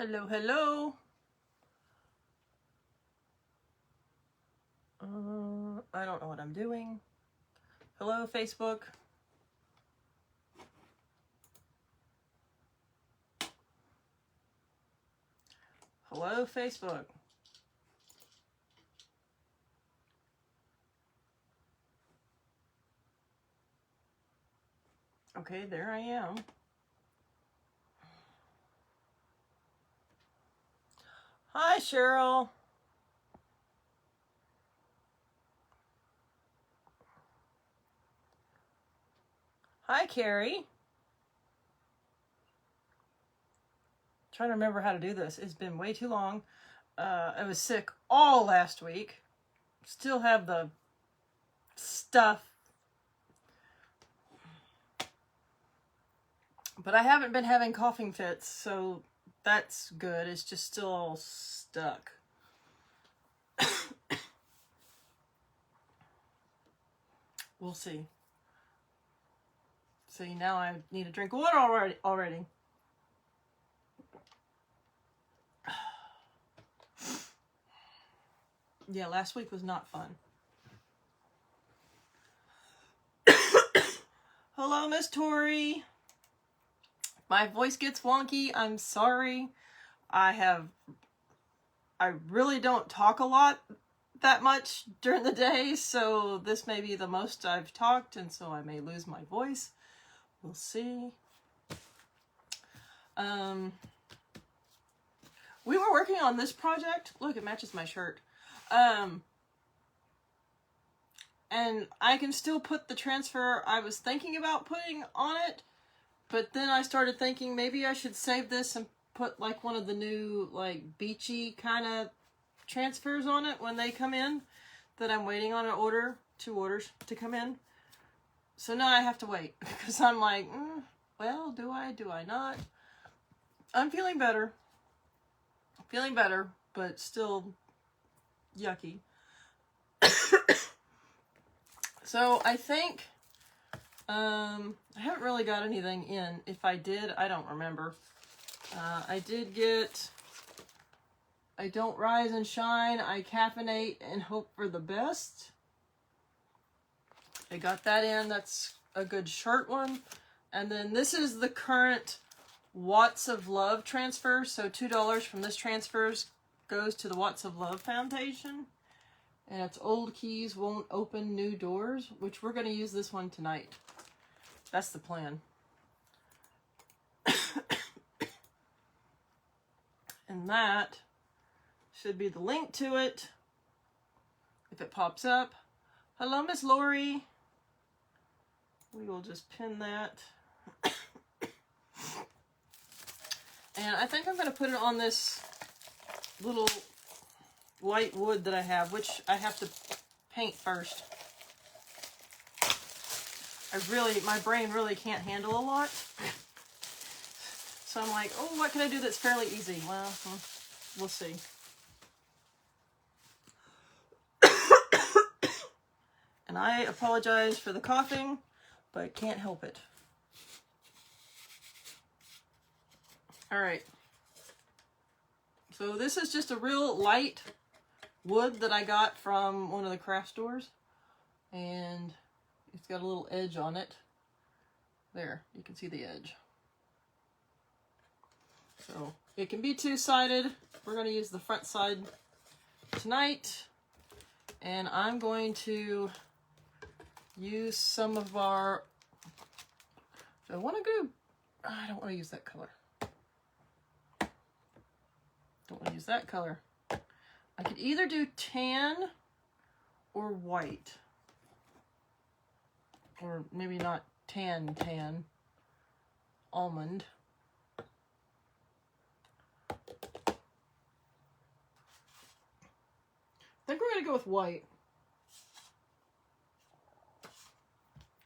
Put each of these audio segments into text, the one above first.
Hello, hello. I don't know what I'm doing. Hello, Facebook. Hello, Facebook. Okay, there I am. Hi, Cheryl. Hi, Carrie. Trying to remember how to do this. It's been way too long. I was sick all last week. Still have the stuff. But I haven't been having coughing fits, so that's good. It's just still all stuck. We'll see. See, now I need a drink of water already. Yeah, last week was not fun. Hello, Miss Tori. My voice gets wonky. I'm sorry. I really don't talk a lot that much during the day, so this may be the most I've talked, and so I may lose my voice. We'll see. We were working on this project. Look, it matches my shirt. And I can still put the transfer I was thinking about putting on it, but then I started thinking maybe I should save this and put like one of the new like beachy kind of transfers on it when they come in that I'm waiting on two orders to come in. So now I have to wait because I'm like, well, do I not? I'm feeling better. But still yucky. So I think I haven't really got anything in. If I did, I don't remember. I did get I don't rise and shine, I caffeinate and hope for the best. I got that in. That's a good shirt one. And then this is the current Watts of Love transfer. So $2 from this transfer goes to the Watts of Love Foundation. And it's Old Keys Won't Open New Doors, which we're going to use this one tonight. That's the plan. And that should be the link to it if it pops up. Hello, Miss Lori. We will just pin that. And I think I'm going to put it on this little white wood that I have, which I have to paint first. My brain really can't handle a lot. So I'm like, oh, what can I do that's fairly easy? Well, we'll see. And I apologize for the coughing, but I can't help it. All right. So this is just a real light wood that I got from one of the craft stores. And it's got a little edge on it. There, you can see the edge. So it can be two-sided. We're going to use the front side tonight. And I'm going to use some of our... I don't want to use that color. Don't want to use that color. I could either do tan or white. Or maybe not tan. Almond. I think we're going to go with white.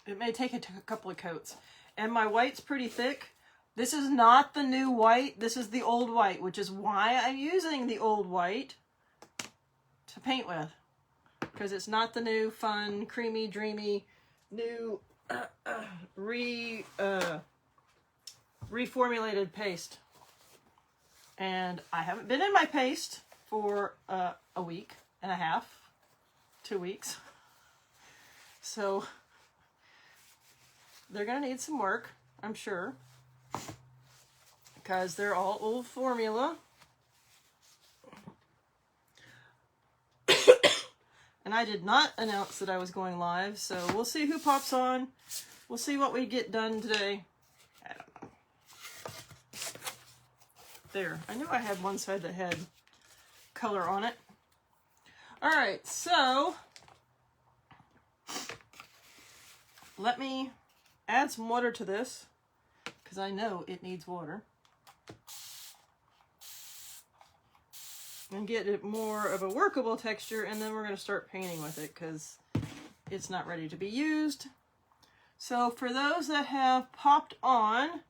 It may take a couple of coats. And my white's pretty thick. This is not the new white. This is the old white, which is why I'm using the old white to paint with. Because it's not the new, fun, creamy, dreamy, new reformulated paste. And I haven't been in my paste for a week and a half, 2 weeks. So they're going to need some work, I'm sure, because they're all old formula. And I did not announce that I was going live, so we'll see who pops on. We'll see what we get done today. I don't know. There. I knew I had one side that had color on it. Alright, so let me add some water to this, because I know it needs water. And get it more of a workable texture, and then we're going to start painting with it because it's not ready to be used. So for those that have popped on,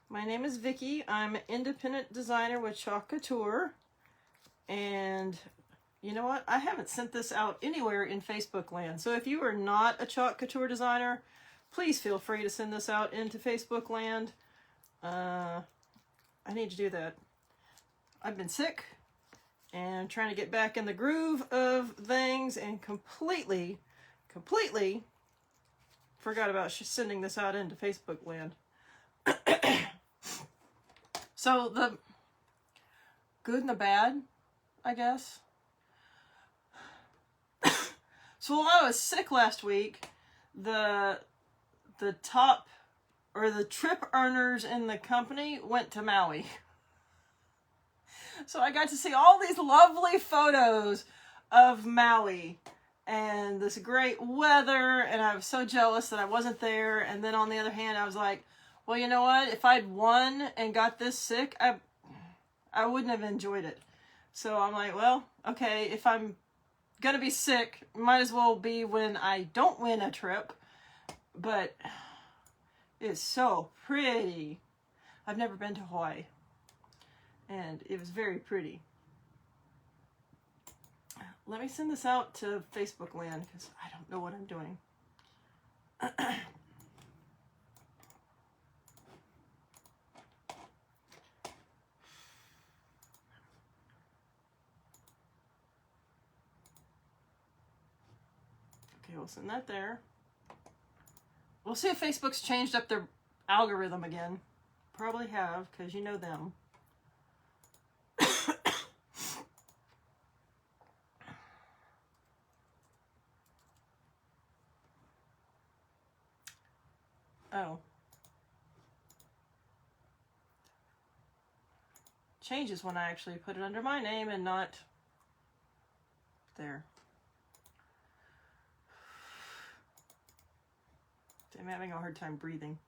my name is Vicki. I'm an independent designer with Couture, and you know what? I haven't sent this out anywhere in Facebook land. So if you are not a Couture designer, please feel free to send this out into Facebook land. I need to do that. I've been sick and trying to get back in the groove of things, and completely forgot about sending this out into Facebook land. So the good and the bad, I guess. So while I was sick last week, the top, or the trip earners in the company went to Maui. So I got to see all these lovely photos of Maui and this great weather, and I was so jealous that I wasn't there. And then on the other hand, I was like, well, you know what? If I'd won and got this sick, I wouldn't have enjoyed it. So I'm like, well, okay, if I'm gonna be sick, might as well be when I don't win a trip. But it's so pretty. I've never been to Hawaii, and it was very pretty. Let me send this out to Facebook land because I don't know what I'm doing. Okay, we'll send that there. We'll see if Facebook's changed up their algorithm again. Probably have, because you know them. Oh. Changes when I actually put it under my name and not there. I'm having a hard time breathing.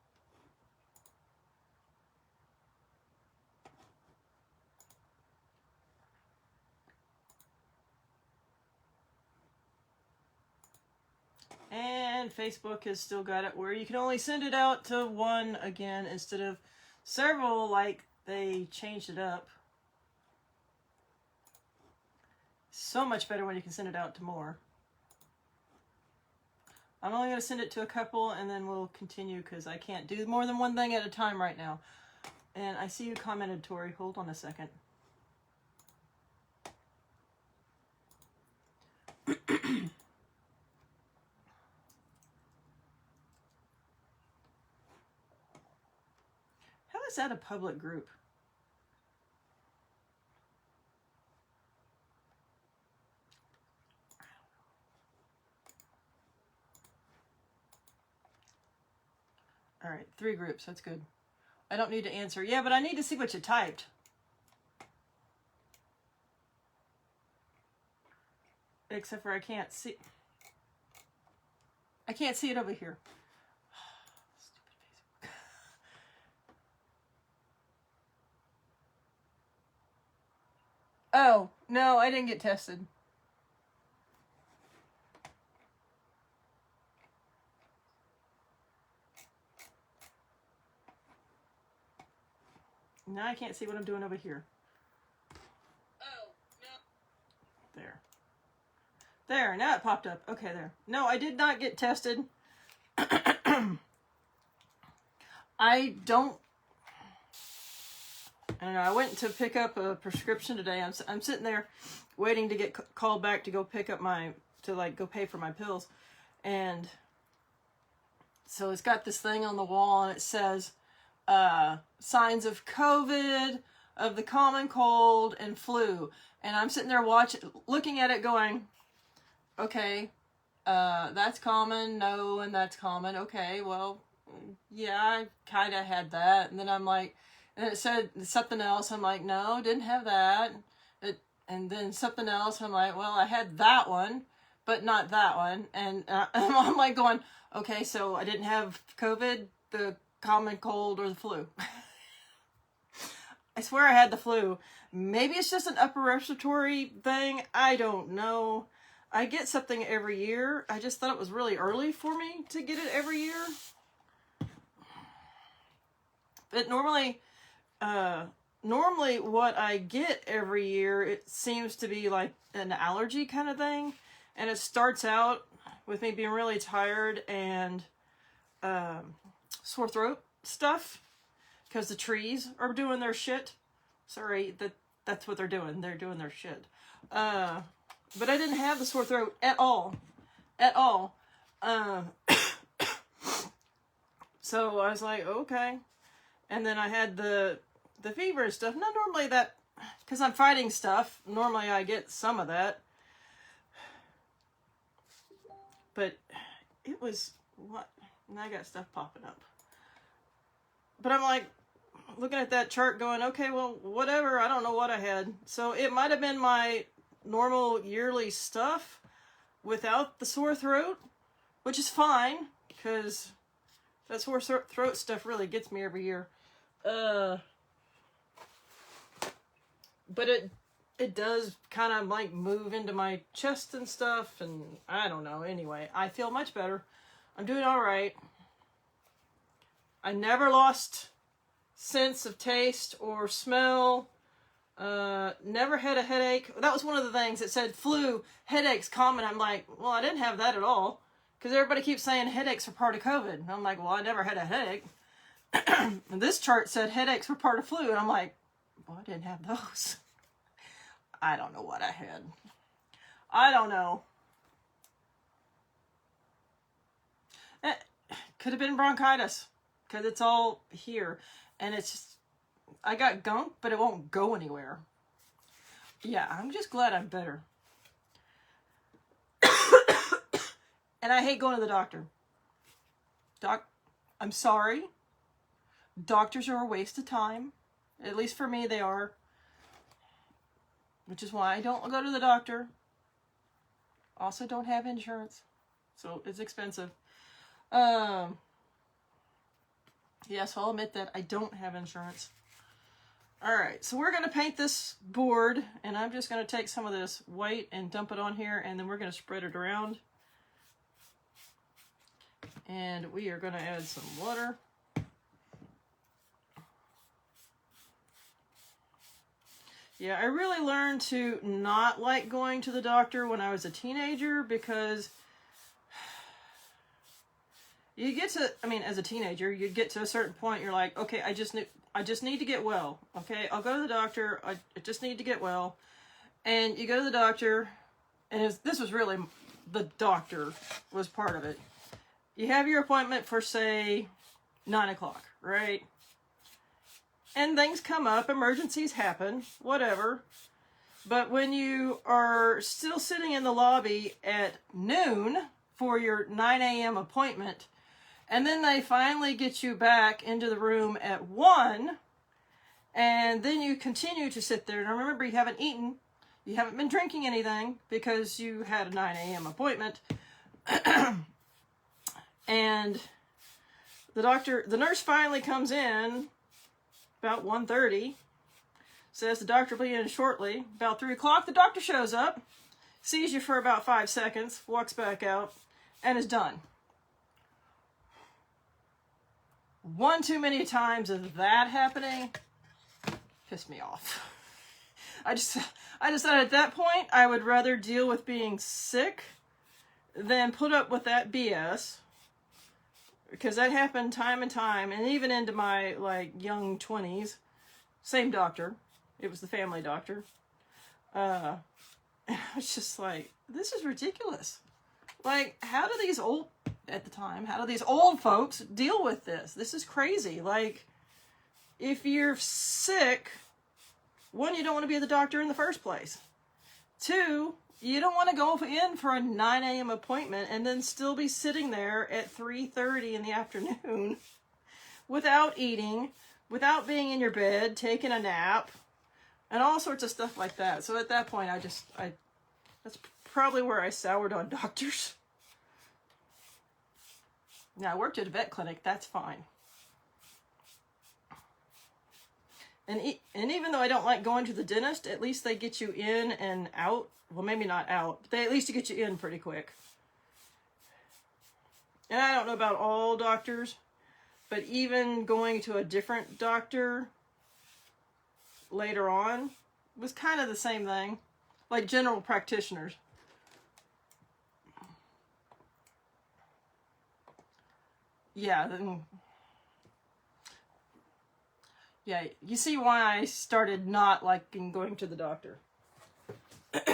And Facebook has still got it where you can only send it out to one again instead of several, like they changed it up. So much better when you can send it out to more. I'm only going to send it to a couple, and then we'll continue because I can't do more than one thing at a time right now. And I see you commented, Tori. Hold on a second. How is that a public group? All right, 3 groups. That's good. I don't need to answer. Yeah, but I need to see what you typed. Except for I can't see. I can't see it over here. Stupid Facebook. Oh, no, I didn't get tested. Now I can't see what I'm doing over here. Oh, no. There. There, now it popped up. Okay, there. No, I did not get tested. I don't... I don't know, I went to pick up a prescription today. I'm sitting there waiting to get called back to go pick up go pay for my pills. And so it's got this thing on the wall and it says, signs of COVID, of the common cold and flu. And I'm sitting there looking at it going, okay, that's common, no, and that's common. Okay, well, yeah, I kind of had that. And then I'm like, and it said something else. I'm like, no, didn't have that. And then something else. I'm like, well, I had that one, but not that one. And I'm like going, okay, so I didn't have COVID, the common cold, or the flu. I swear I had the flu. Maybe it's just an upper respiratory thing. I don't know. I get something every year. I just thought it was really early for me to get it every year. But normally what I get every year, it seems to be like an allergy kind of thing. And it starts out with me being really tired and sore throat stuff. Because the trees are doing their shit. Sorry, that's what they're doing. They're doing their shit. But I didn't have the sore throat at all. At all. So I was like, okay. And then I had the fever and stuff. Not normally that, because I'm fighting stuff. Normally I get some of that. But it was, what? And I got stuff popping up. But I'm like, looking at that chart going, okay, well, whatever. I don't know what I had. So it might have been my normal yearly stuff without the sore throat, which is fine, because that sore throat stuff really gets me every year. But it does kind of like move into my chest and stuff, and I don't know. Anyway, I feel much better. I'm doing all right. I never lost sense of taste or smell. Never had a headache. That was one of the things. It said flu, headaches common. I'm like, well, I didn't have that at all. Because everybody keeps saying headaches are part of COVID. And I'm like, well, I never had a headache. And this chart said headaches were part of flu. And I'm like, well, I didn't have those. I don't know what I had. I don't know. It could have been bronchitis. Because it's all here. And it's just, I got gunk, but it won't go anywhere. Yeah, I'm just glad I'm better. And I hate going to the doctor. I'm sorry. Doctors are a waste of time. At least for me, they are. Which is why I don't go to the doctor. Also don't have insurance. So it's expensive. Yes, I'll admit that I don't have insurance. Alright, so we're going to paint this board, and I'm just going to take some of this white and dump it on here, and then we're going to spread it around. And we are going to add some water. Yeah, I really learned to not like going to the doctor when I was a teenager, because you get to, I mean, as a teenager, you get to a certain point, you're like, okay, I just need to get well. Okay, I'll go to the doctor. I just need to get well. And you go to the doctor, and this was really, the doctor was part of it. You have your appointment for, say, 9 o'clock, right? And things come up, emergencies happen, whatever. But when you are still sitting in the lobby at noon for your 9 a.m. appointment, and then they finally get you back into the room at 1, and then you continue to sit there. And remember, you haven't eaten, you haven't been drinking anything because you had a 9 a.m. appointment. And the nurse finally comes in about 1:30, says the doctor will be in shortly. About 3 o'clock, the doctor shows up, sees you for about 5 seconds, walks back out, and is done. One too many times of that happening pissed me off. I decided at that point I would rather deal with being sick than put up with that BS. Because that happened time and time, and even into my, like, young 20s. Same doctor. It was the family doctor. And I was just like, this is ridiculous. Like, how do these old, at the time, how do these old folks deal with this? This is crazy. Like, if you're sick, one, you don't want to be at the doctor in the first place. Two, you don't want to go in for a 9 a.m. appointment and then still be sitting there at 3:30 in the afternoon without eating, without being in your bed, taking a nap, and all sorts of stuff like that. So at that point, that's probably where I soured on doctors. Now, I worked at a vet clinic. That's fine. And even though I don't like going to the dentist, at least they get you in and out. Well, maybe not out, but they at least get you in pretty quick. And I don't know about all doctors, but even going to a different doctor later on was kind of the same thing. Like general practitioners. Yeah, yeah, you see why I started not liking going to the doctor. That's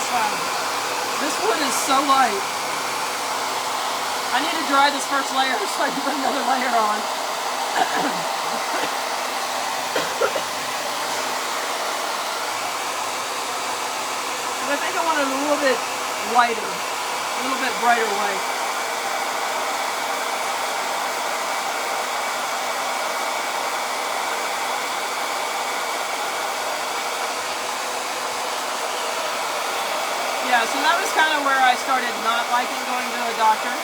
fine. This wood is so light. I need to dry this first layer so I can put another layer on. But I think I want it a little bit whiter, a little bit brighter white. Yeah, so that was kind of where I started not liking going to a doctor.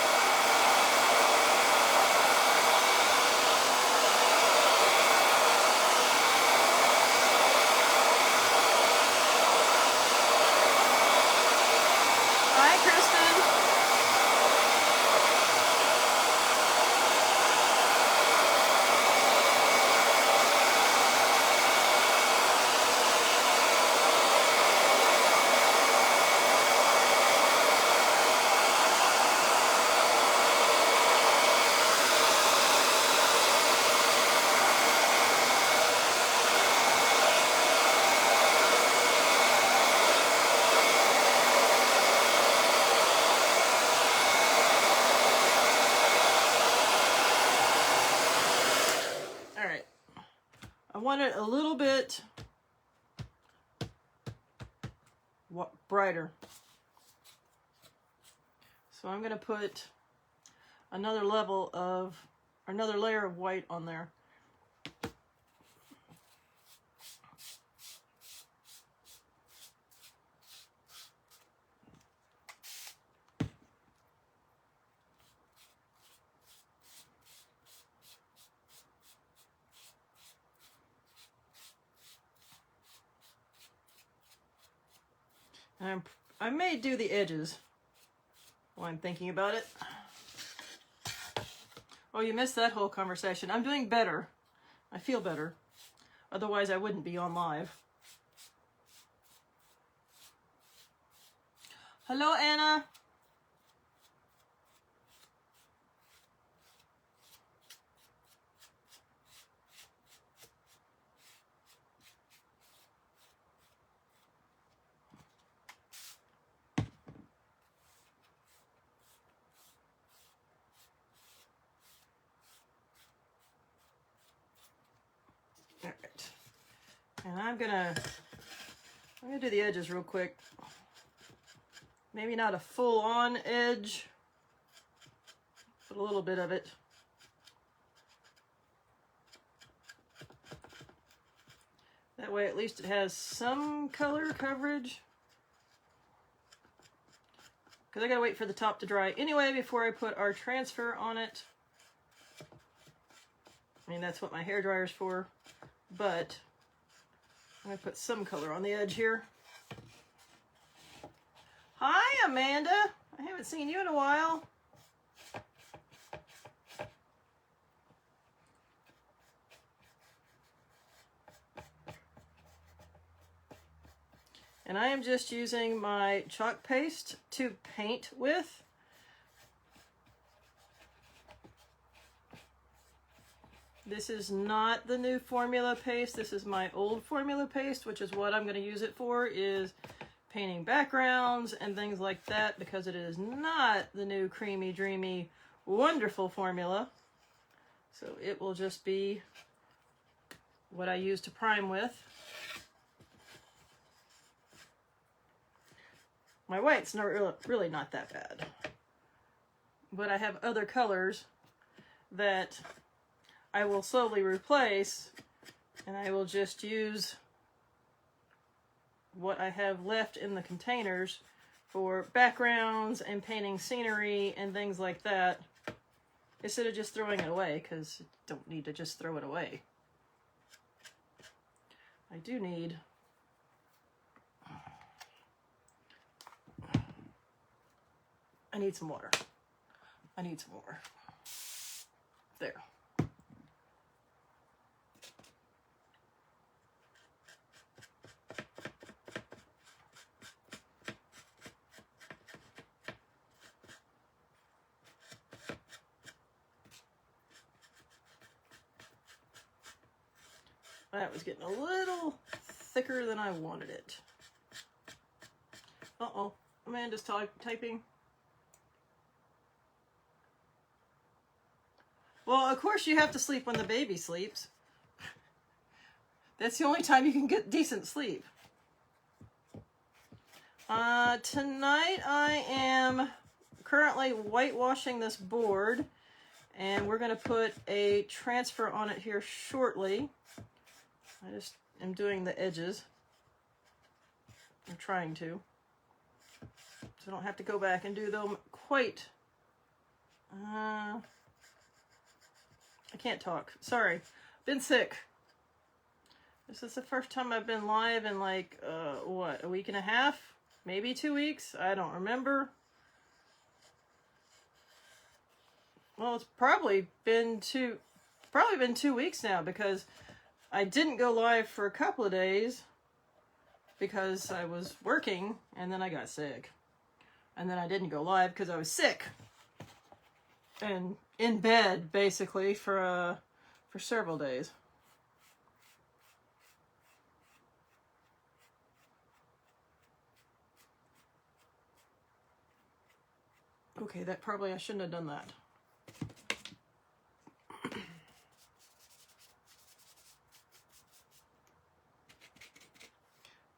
Hi, Kristen. I want it a little bit brighter. So I'm going to put another layer of white on there. And I may do the edges while I'm thinking about it. Oh, you missed that whole conversation. I'm doing better. I feel better. Otherwise, I wouldn't be on live. Hello, Anna. And I'm gonna do the edges real quick. Maybe not a full-on edge, but a little bit of it. That way at least it has some color coverage. Because I gotta wait for the top to dry anyway before I put our transfer on it. I mean, that's what my hairdryer's for, but I'm going to put some color on the edge here. Hi, Amanda. I haven't seen you in a while. And I am just using my chalk paste to paint with. This is not the new formula paste. This is my old formula paste, which is what I'm going to use it for, is painting backgrounds and things like that, because it is not the new creamy, dreamy, wonderful formula. So it will just be what I use to prime with. My white's not really not that bad. But I have other colors that I will slowly replace, and I will just use what I have left in the containers for backgrounds and painting scenery and things like that, instead of just throwing it away, because you don't need to just throw it away. I do need some water. I need some more. There. That was getting a little thicker than I wanted it. Uh-oh, Amanda's typing. Well, of course you have to sleep when the baby sleeps. That's the only time you can get decent sleep. Tonight I am currently whitewashing this board, and we're going to put a transfer on it here shortly. I just am doing the edges. I'm trying to. So I don't have to go back and do them quite. I can't talk. Sorry. Been sick. This is the first time I've been live in like, what, a week and a half? Maybe 2 weeks? I don't remember. Well, it's probably been 2 weeks now, because I didn't go live for a couple of days because I was working, and then I got sick. And then I didn't go live because I was sick. And in bed, basically, for several days. Okay, that probably, I shouldn't have done that.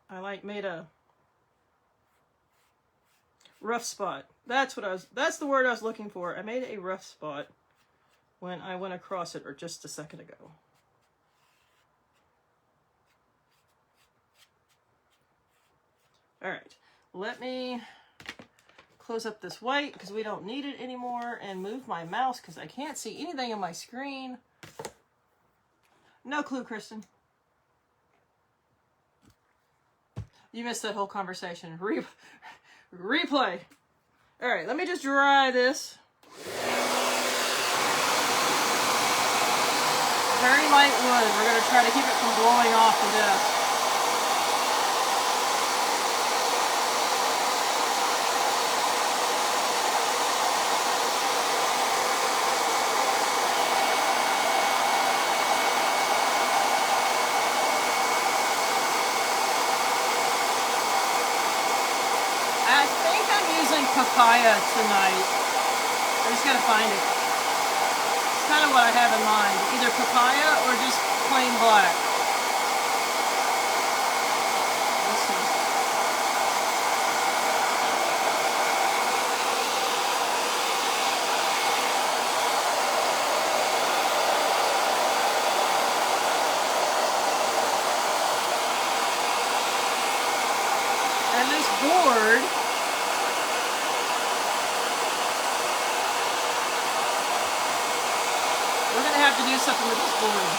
I made a rough spot. That's the word I was looking for. I made a rough spot when I went across it, or just a second ago. All right, let me close up this white because we don't need it anymore, and move my mouse because I can't see anything on my screen. No clue, Kristen. You missed that whole conversation. Replay. All right, let me just dry this. Very light wood. We're going to try to keep it from blowing off to death. Papaya tonight. I just gotta find it. It's kind of what I have in mind. Either papaya or just plain black. Let's see. And this board, have to do something with this board.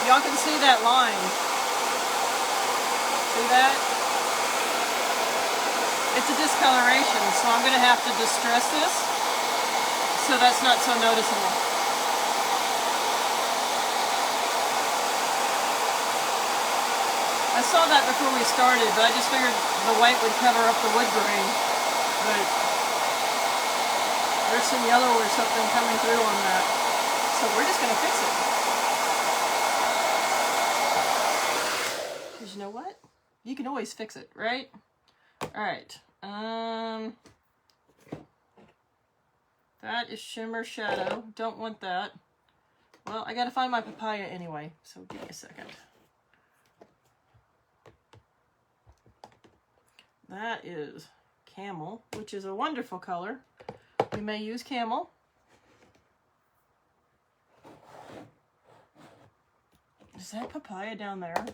Y'all can see that line. See that? It's a discoloration, so I'm going to have to distress this so that's not so noticeable. I saw that before we started, but I just figured the white would cover up the wood grain. but there's some yellow or something coming through on that. So we're just going to fix it. Because you know what? You can always fix it, right? All right. That is shimmer shadow. Don't want that. Well, I got to find my papaya anyway, so give me a second. That is camel, which is a wonderful color. We may use camel. Is that papaya down there?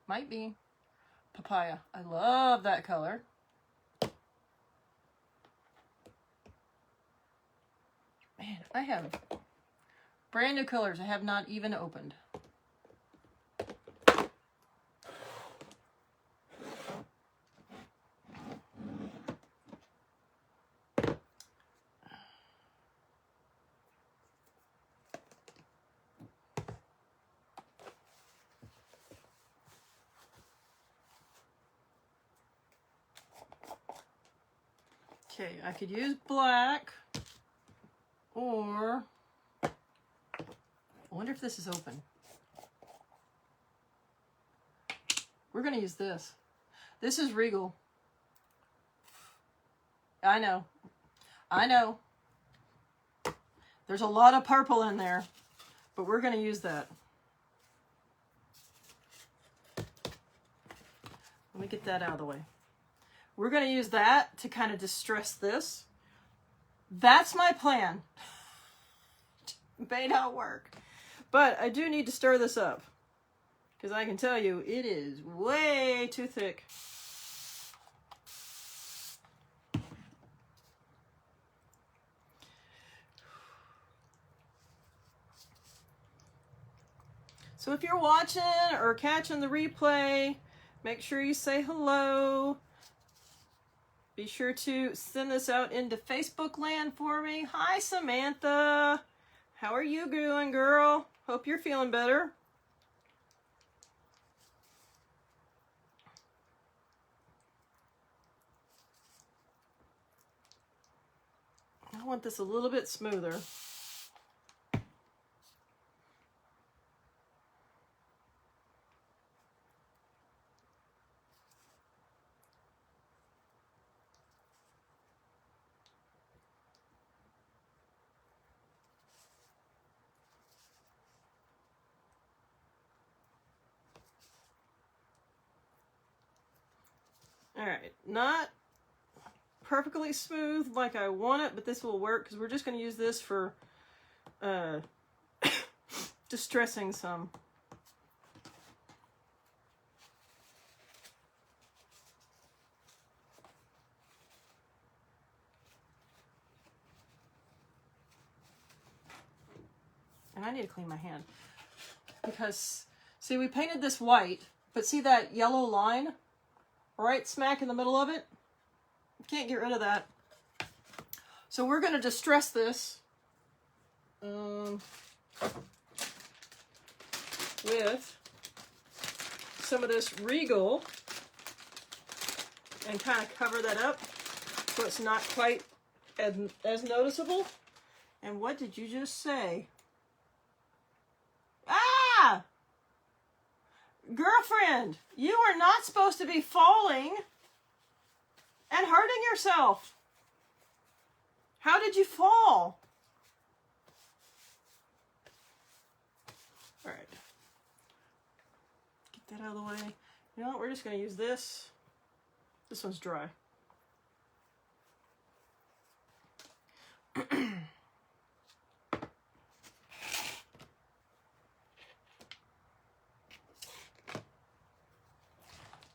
Might be. Papaya. I love that color. Man, I have brand new colors I have not even opened. Okay, I could use black, or I wonder if this is open. We're going to use this. This is Regal. I know. I know. There's a lot of purple in there, but we're going to use that. Let me get that out of the way. We're going to use that to kind of distress this. That's my plan. May not work. But I do need to stir this up, because I can tell you it is way too thick. So if you're watching or catching the replay, make sure you say hello. Be sure to send this out into Facebook land for me. Hi, Samantha. How are you doing, girl? Hope you're feeling better. I want this a little bit smoother. All right, not perfectly smooth like I want it, but this will work because we're just going to use this for distressing some. And I need to clean my hand because, see, we painted this white, but see that yellow line right smack in the middle of it? Can't get rid of that. So we're going to distress this with some of this Regal and kind of cover that up so it's not quite as noticeable. And what did you just say? Ah! Girlfriend, you are not supposed to be falling and hurting yourself. How did you fall? All right. Get that out of the way. You know what? We're just going to use this. This one's dry.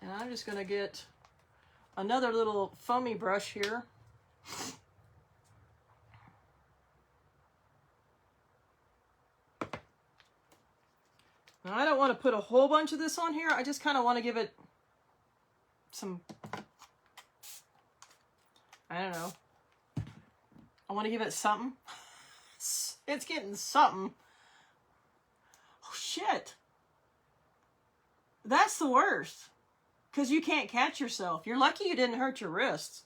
And I'm just going to get another little foamy brush here. Now, I don't want to put a whole bunch of this on here. I just kind of want to give it some, I don't know. I want to give it something. It's getting something. Oh, shit. That's the worst. because you can't catch yourself. You're lucky you didn't hurt your wrists.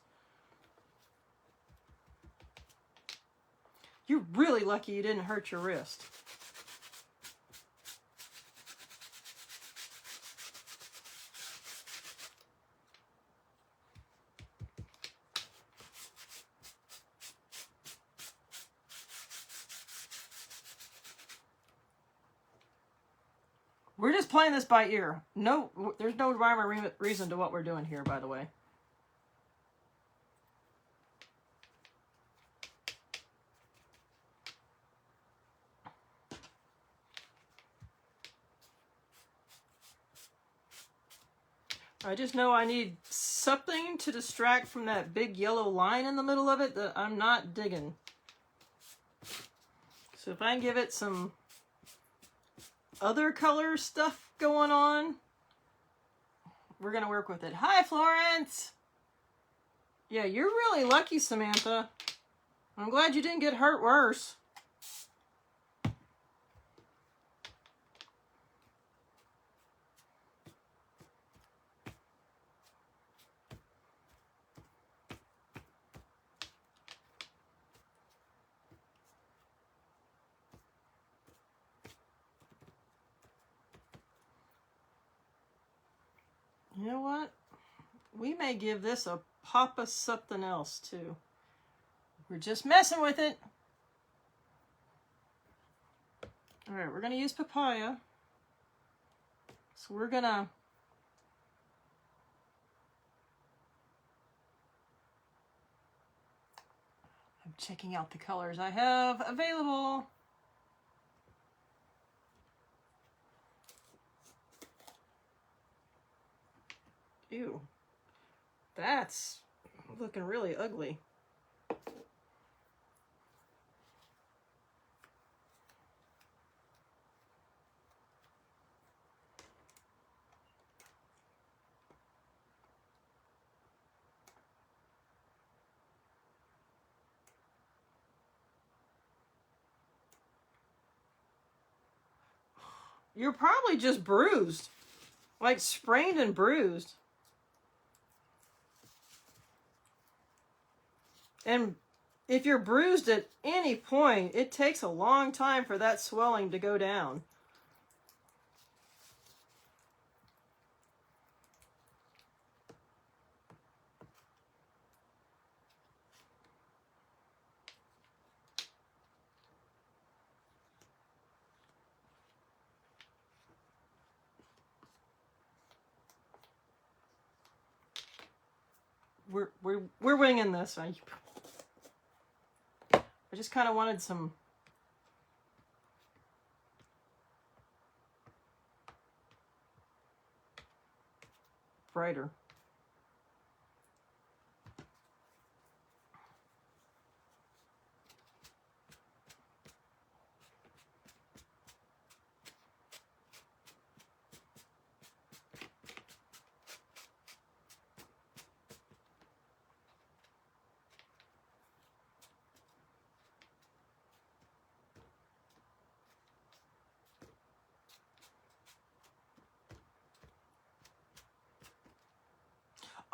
You're really lucky you didn't hurt your wrist. We're just playing this by ear. No, there's no rhyme or reason to what we're doing here, by the way. I just know I need something to distract from that big yellow line in the middle of it that I'm not digging. So if I can give it some other color stuff going on, we're gonna work with it. Hi, Florence. Yeah, you're really lucky, Samantha. I'm glad you didn't get hurt worse. You know what? We may give this a pop of something else too. We're just messing with it. All right, we're gonna use papaya. So we're gonna I'm checking out the colors I have available. Ew, that's looking really ugly. You're probably just bruised, like sprained and bruised. And if you're bruised at any point, it takes a long time for that swelling to go down. We're winging this. I just kind of wanted some brighter.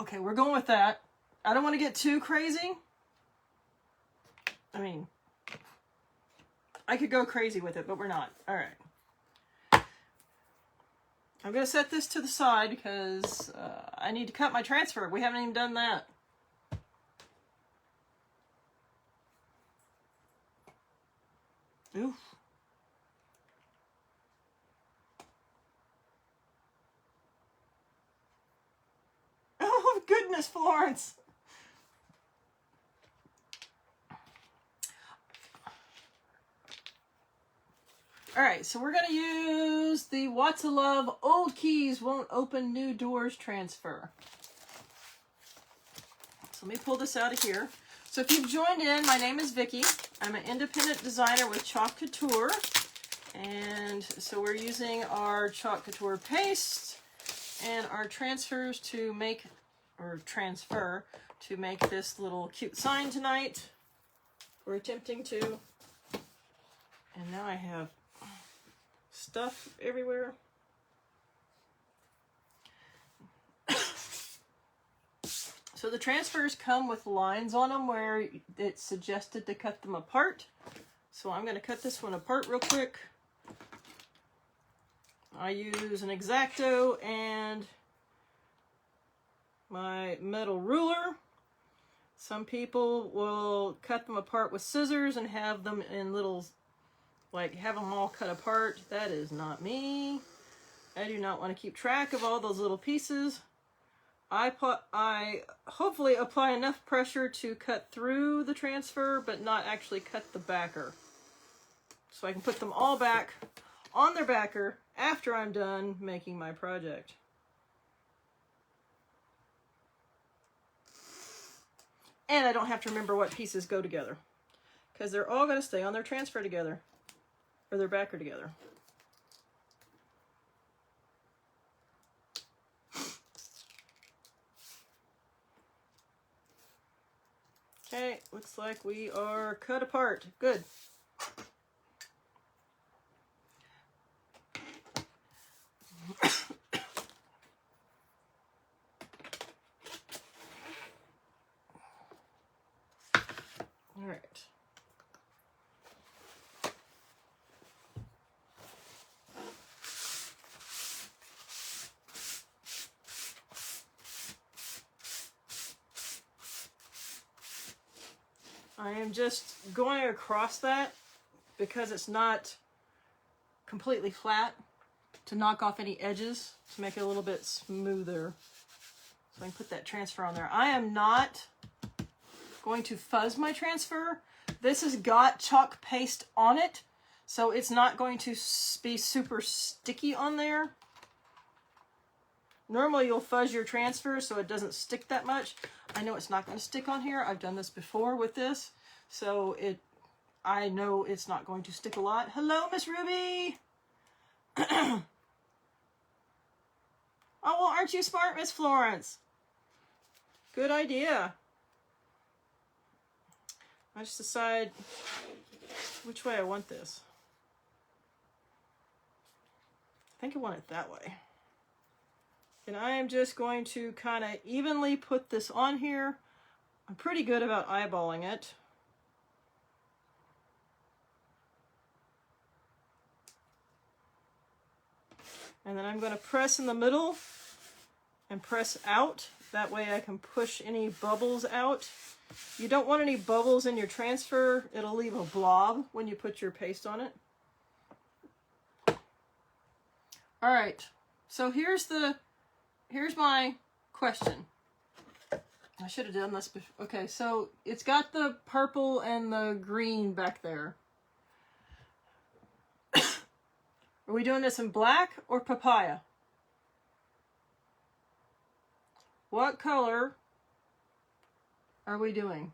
Okay, we're going with that. I don't want to get too crazy. I mean, I could go crazy with it, but we're not. All right. I'm going to set this to the side because I need to cut my transfer. We haven't even done that. Oof. Oh, goodness, Florence. All right, so we're going to use the Watts of Love Old Keys Won't Open New Doors transfer. So let me pull this out of here. So if you've joined in, my name is Vicki. I'm an independent designer with Chalk Couture. And so we're using our Chalk Couture paste and our transfers to make, or transfer, to make this little cute sign tonight. We're attempting to. And now I have stuff everywhere. So the transfers come with lines on them where it's suggested to cut them apart. So I'm going to cut this one apart real quick. I use an X-Acto and my metal ruler. Some people will cut them apart with scissors and have them in little, like have them all cut apart. That is not me. I do not want to keep track of all those little pieces. I hopefully apply enough pressure to cut through the transfer, but not actually cut the backer. So I can put them all back on their backer after I'm done making my project. And I don't have to remember what pieces go together, because they're all going to stay on their transfer together, or their backer together. Okay, looks like we are cut apart. Good. All right. I am just going across that because it's not completely flat, to knock off any edges, to make it a little bit smoother. So I can put that transfer on there. I am not going to fuzz my transfer. This has got chalk paste on it, so it's not going to be super sticky on there. Normally you'll fuzz your transfer so it doesn't stick that much. I know it's not going to stick on here. I've done this before with this, so I know it's not going to stick a lot. Hello, Miss Ruby! Oh, well, aren't you smart, Miss Florence? Good idea. I just decide which way I want this. I think I want it that way. And I am just going to kind of evenly put this on here. I'm pretty good about eyeballing it. And then I'm going to press in the middle and press out. That way I can push any bubbles out. You don't want any bubbles in your transfer. It'll leave a blob when you put your paste on it. All right, so here's my question. I should have done this before. Okay, so it's got the purple and the green back there. Are we doing this in black or papaya? What color are we doing?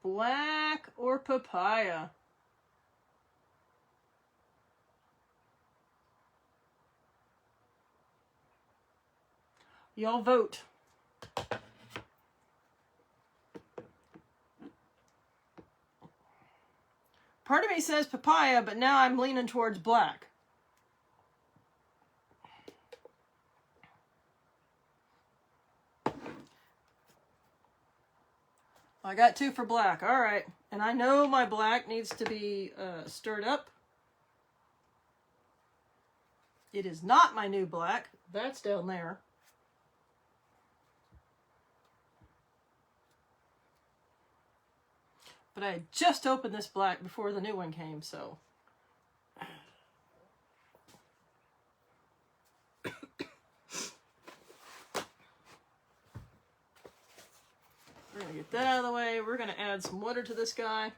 Black or papaya? Y'all vote. Part of me says papaya, but now I'm leaning towards black. I got 2 for black. All right. And I know my black needs to be stirred up. It is not my new black. That's down there. But I had just opened this black before the new one came, so. We're going to get that out of the way. We're going to add some water to this guy.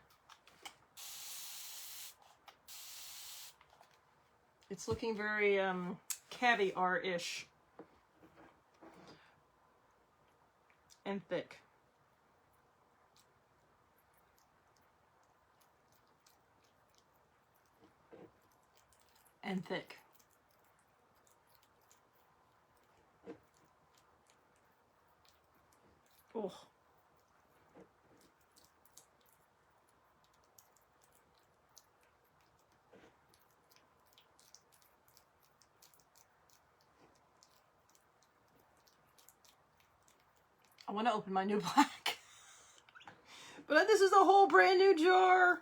It's looking very caviar-ish. And thick. And thick. Oh. I want to open my new black. But this is a whole brand new jar.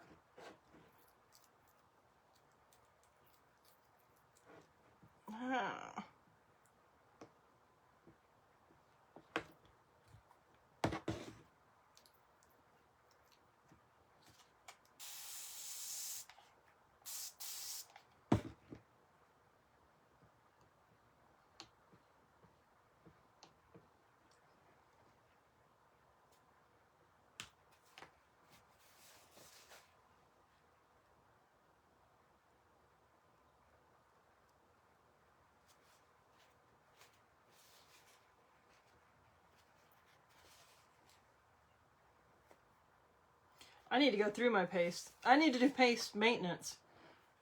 I need to go through my paste. I need to do paste maintenance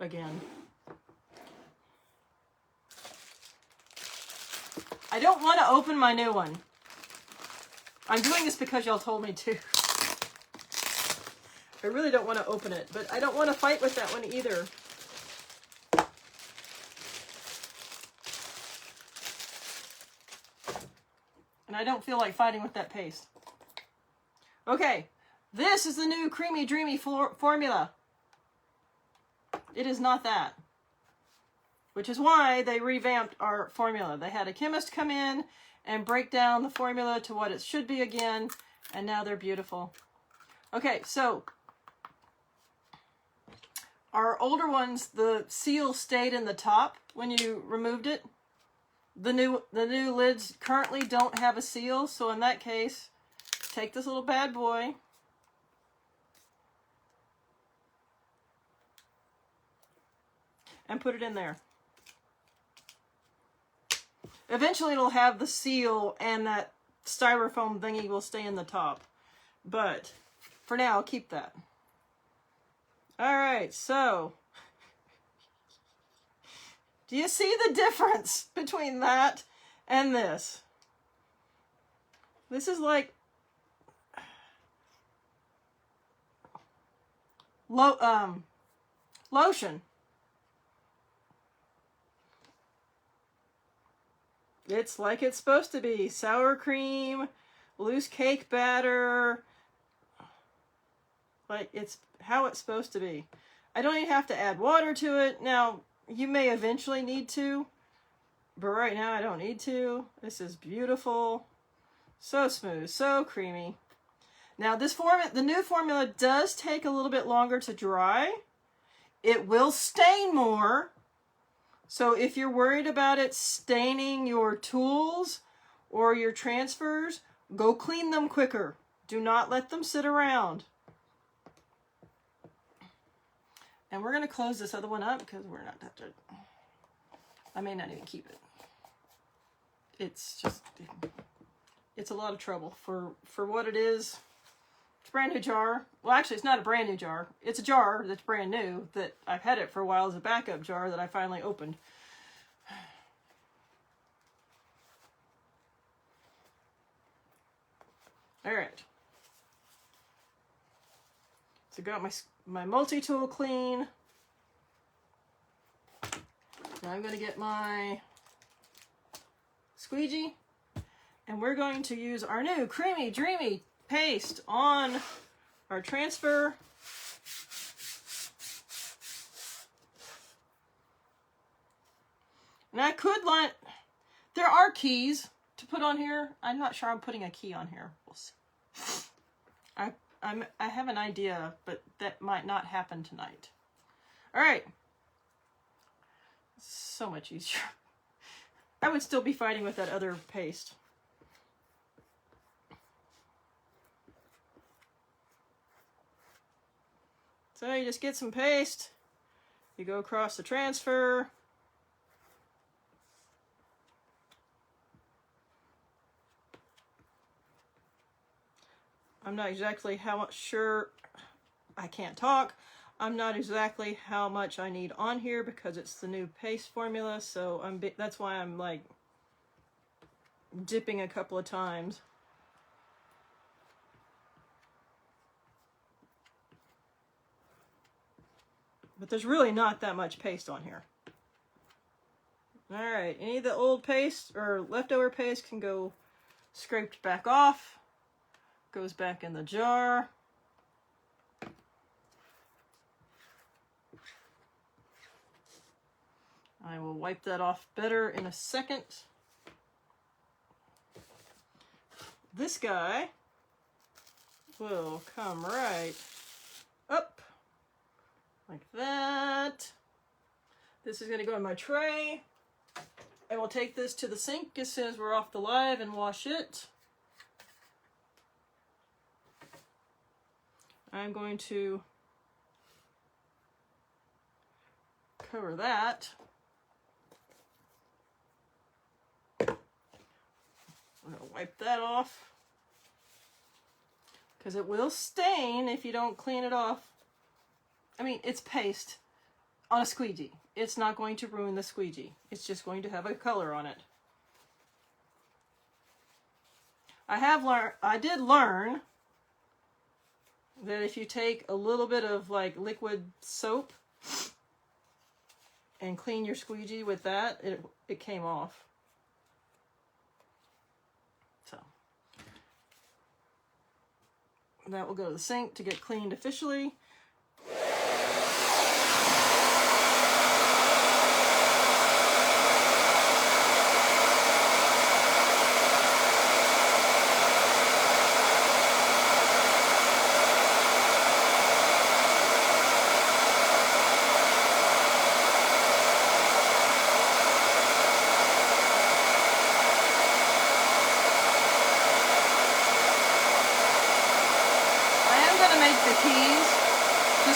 again. I don't want to open my new one. I'm doing this because y'all told me to. I really don't want to open it, but I don't want to fight with that one either. And I don't feel like fighting with that paste. Okay. This is the new Creamy Dreamy formula. It is not that. Which is why they revamped our formula. They had a chemist come in and break down the formula to what it should be again. And now they're beautiful. Okay, so our older ones, the seal stayed in the top when you removed it. The new lids currently don't have a seal. So in that case, take this little bad boy. And put it in there. Eventually it'll have the seal and that styrofoam thingy will stay in the top. But for now, I'll keep that. Alright, so do you see the difference between that and this? This is like lotion. It's like it's supposed to be. Sour cream, loose cake batter. Like it's how it's supposed to be. I don't even have to add water to it. Now, you may eventually need to, but right now I don't need to. This is beautiful. So smooth, so creamy. Now the new formula does take a little bit longer to dry. It will stain more. So if you're worried about it staining your tools or your transfers, go clean them quicker. Do not let them sit around. And we're going to close this other one up because we're not that good. I may not even keep it. It's a lot of trouble for what it is. It's a brand new jar. Well, actually, it's not a brand new jar. It's a jar that's brand new that I've had it for a while as a backup jar that I finally opened. All right. So got my multi-tool clean. Now I'm going to get my squeegee. And we're going to use our new Creamy Dreamy paste on our transfer. And I could there are keys to put on here. I'm not sure I'm putting a key on here. We'll see. I have an idea, but that might not happen tonight. All right. So much easier. I would still be fighting with that other paste. So you just get some paste. You go across the transfer. I'm not exactly how much I can't talk. I'm not exactly how much I need on here because it's the new paste formula. So that's why I'm like dipping a couple of times. But there's really not that much paste on here. All right, any of the old paste or leftover paste can go scraped back off, goes back in the jar. I will wipe that off better in a second. This guy will come right up like that. This is going to go in my tray. I will take this to the sink as soon as we're off the live and wash it. I'm going to cover that. I'm going to wipe that off because it will stain if you don't clean it off. I mean, it's paste on a squeegee. It's not going to ruin the squeegee. It's just going to have a color on it. I did learn that if you take a little bit of like liquid soap and clean your squeegee with that, it came off. So that will go to the sink to get cleaned officially.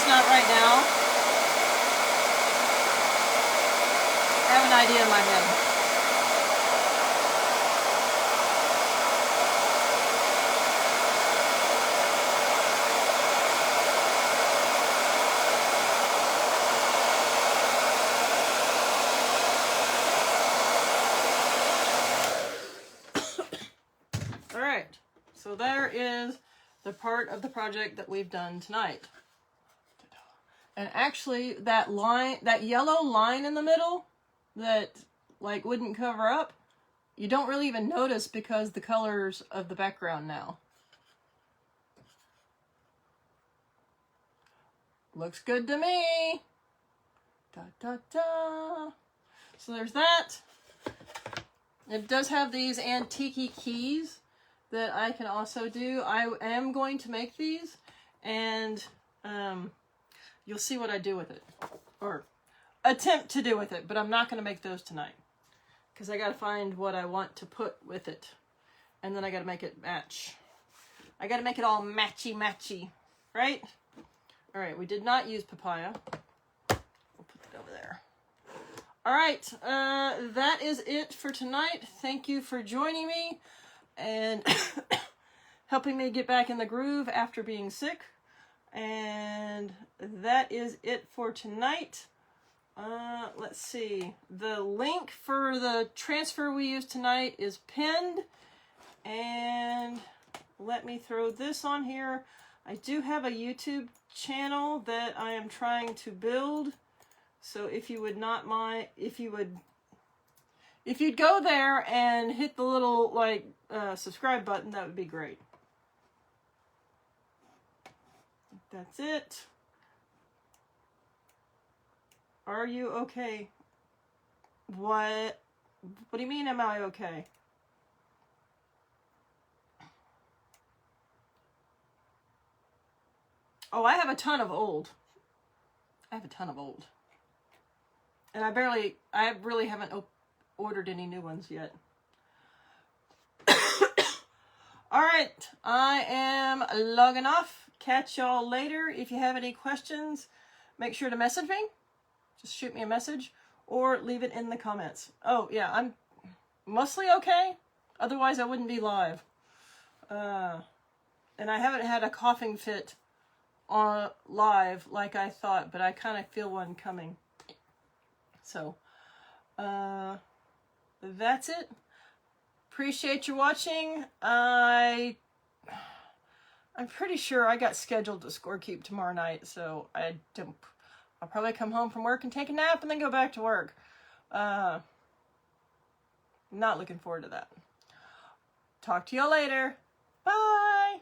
Not right now. I have an idea in my head. All right, so there is the part of the project that we've done tonight. And actually, that line, that yellow line in the middle that like wouldn't cover up, you don't really even notice because the colors of the background now. Looks good to me. Da, da, da. So there's that. It does have these antique keys that I can also do. I am going to make these, and you'll see what I do with it, or attempt to do with it, but I'm not going to make those tonight because I got to find what I want to put with it, and then I got to make it match. I got to make it all matchy-matchy, right? All right, we did not use papaya. We'll put that over there. All right, that is it for tonight. Thank you for joining me and helping me get back in the groove after being sick. And that is it for tonight. Let's see. The link for the transfer we used tonight is pinned. And let me throw this on here. I do have a YouTube channel that I am trying to build. So if you would not mind, if you'd go there and hit the little like subscribe button, that would be great. That's it. Are you okay? What do you mean, am I okay? Oh, I have a ton of old. I have a ton of old. And I really haven't ordered any new ones yet. All right, I am logging off. Catch y'all later. If you have any questions, make sure to message me. Just shoot me a message or leave it in the comments. Oh, yeah, I'm mostly okay. Otherwise, I wouldn't be live. And I haven't had a coughing fit on live like I thought, but I kind of feel one coming. So, that's it. Appreciate you watching. I'm pretty sure I got scheduled to score keep tomorrow night, so I'll probably come home from work and take a nap and then go back to work. Not looking forward to that. talk to you later. Bye.